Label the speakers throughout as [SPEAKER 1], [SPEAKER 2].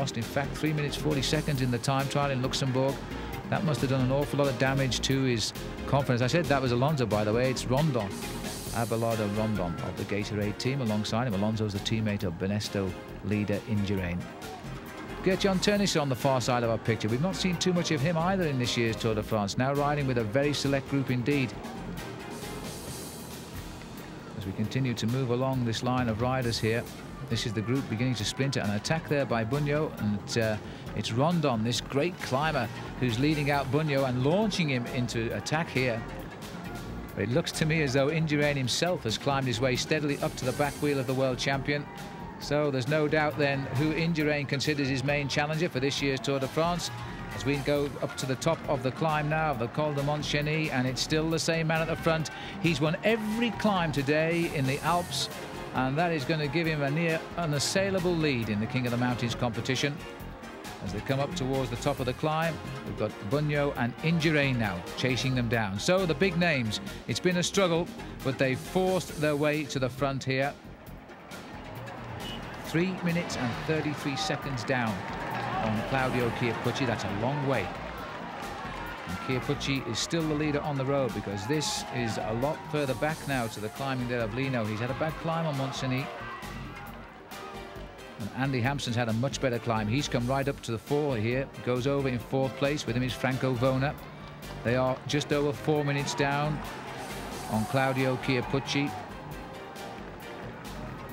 [SPEAKER 1] fast. In fact, 3 minutes 40 seconds in the time trial in Luxembourg. That must have done an awful lot of damage to his confidence. I said that was Alonso, by the way. It's Rondon, Abelardo Rondon of the Gatorade team alongside him. Alonso's the teammate of Benesto leader Indurain. Gert-Jan Teunis on the far side of our picture. We've not seen too much of him either in this year's Tour de France. Now riding with a very select group indeed. As we continue to move along this line of riders here, this is the group beginning to splinter. An attack there by Bunyo, and it's Rondon, this great climber, who's leading out Bunyo and launching him into attack here. But it looks to me as though Indurain himself has climbed his way steadily up to the back wheel of the world champion. So there's no doubt then who Indurain considers his main challenger for this year's Tour de France. As we go up to the top of the climb now of the Col de Montchény, and it's still the same man at the front. He's won every climb today in the Alps, and that is going to give him a near unassailable lead in the King of the Mountains competition. As they come up towards the top of the climb, we've got Bunyo and Indurain now chasing them down. So the big names, it's been a struggle, but they've forced their way to the front here. 3 minutes and 33 seconds down on Claudio Chiappucci. That's a long way. And Chiappucci is still the leader on the road, because this is a lot further back now to the climbing there of Lino. He's had a bad climb on Montchény. And Andy Hampson's had a much better climb. He's come right up to the fore here. Goes over in 4th place. With him is Franco Vona. They are just over 4 minutes down on Claudio Chiappucci.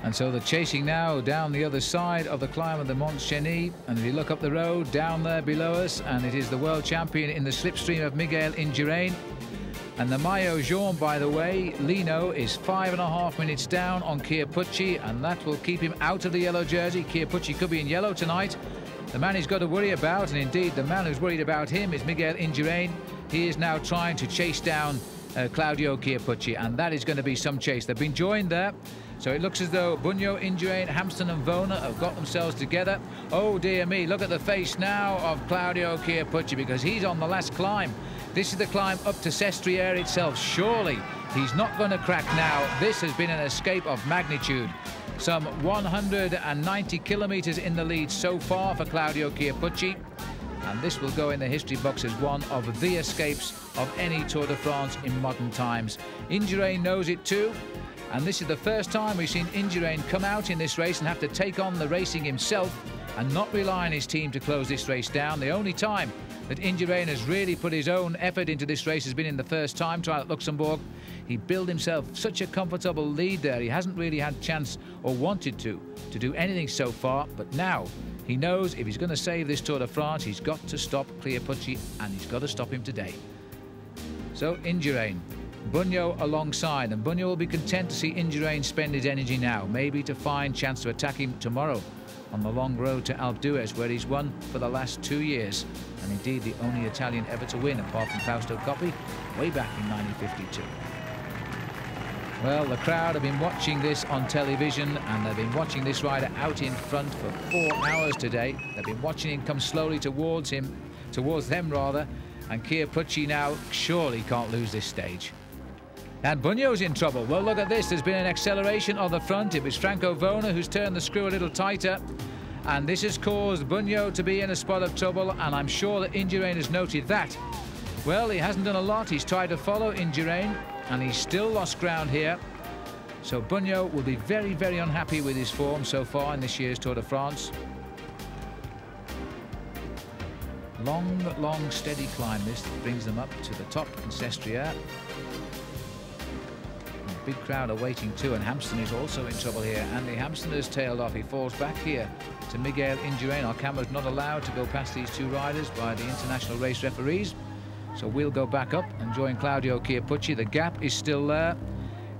[SPEAKER 1] And so they're chasing now down the other side of the climb of the Montchény. And if you look up the road, down there below us, and it is the world champion in the slipstream of Miguel Indurain. And the maillot jaune, by the way, Lino, is 5.5 minutes down on Chiappucci, and that will keep him out of the yellow jersey. Chiappucci could be in yellow tonight. The man he's got to worry about, and indeed the man who's worried about him, is Miguel Indurain. He is now trying to chase down Claudio Chiappucci, and that is going to be some chase. They've been joined there. So it looks as though Bunyo, Indurain, Hampson and Vona have got themselves together. Oh dear me, look at the face now of Claudio Chiappucci, because he's on the last climb. This is the climb up to Sestriere itself. Surely he's not going to crack now. This has been an escape of magnitude. Some 190 kilometers in the lead so far for Claudio Chiappucci. And this will go in the history books as one of the escapes of any Tour de France in modern times. Indurain knows it too. And this is the first time we've seen Indurain come out in this race and have to take on the racing himself and not rely on his team to close this race down. The only time that Indurain has really put his own effort into this race has been in the first time trial at Luxembourg. He built himself such a comfortable lead there. He hasn't really had chance or wanted to do anything so far, but now he knows if he's going to save this Tour de France, he's got to stop Chiappucci, and he's got to stop him today. So Indurain, Bunyo alongside, and Bunyo will be content to see Indurain spend his energy now, maybe to find chance to attack him tomorrow on the long road to Alpe d'Huez, where he's won for the last 2 years, and indeed the only Italian ever to win, apart from Fausto Coppi, way back in 1952. Well, the crowd have been watching this on television, and they've been watching this rider out in front for 4 hours today. They've been watching him come slowly towards them, and Chiappucci now surely can't lose this stage. And Bunyo's in trouble. Well, look at this. There's been an acceleration of the front. It was Franco Vona who's turned the screw a little tighter. And this has caused Bunyo to be in a spot of trouble. And I'm sure that Indurain has noted that. Well, he hasn't done a lot. He's tried to follow Indurain, and he's still lost ground here. So Bunyo will be very, very unhappy with his form so far in this year's Tour de France. Long, steady climb this that brings them up to the top in Sestriere. Big crowd are waiting too, and Hampson is also in trouble here. Andy Hampson has tailed off. He falls back here to Miguel Indurain. Our camera's not allowed to go past these two riders by the international race referees. So we'll go back up and join Claudio Chiappucci. The gap is still there.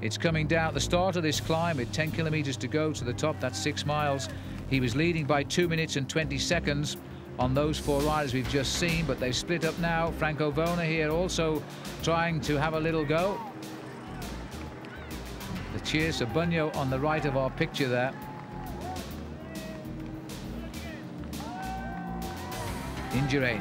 [SPEAKER 1] It's coming down at the start of this climb with 10 kilometers to go to the top. That's 6 miles. He was leading by 2 minutes and 20 seconds on those 4 riders we've just seen, but they've split up now. Franco Vona here also trying to have a little go. The cheers for Bunyo on the right of our picture there. Indurain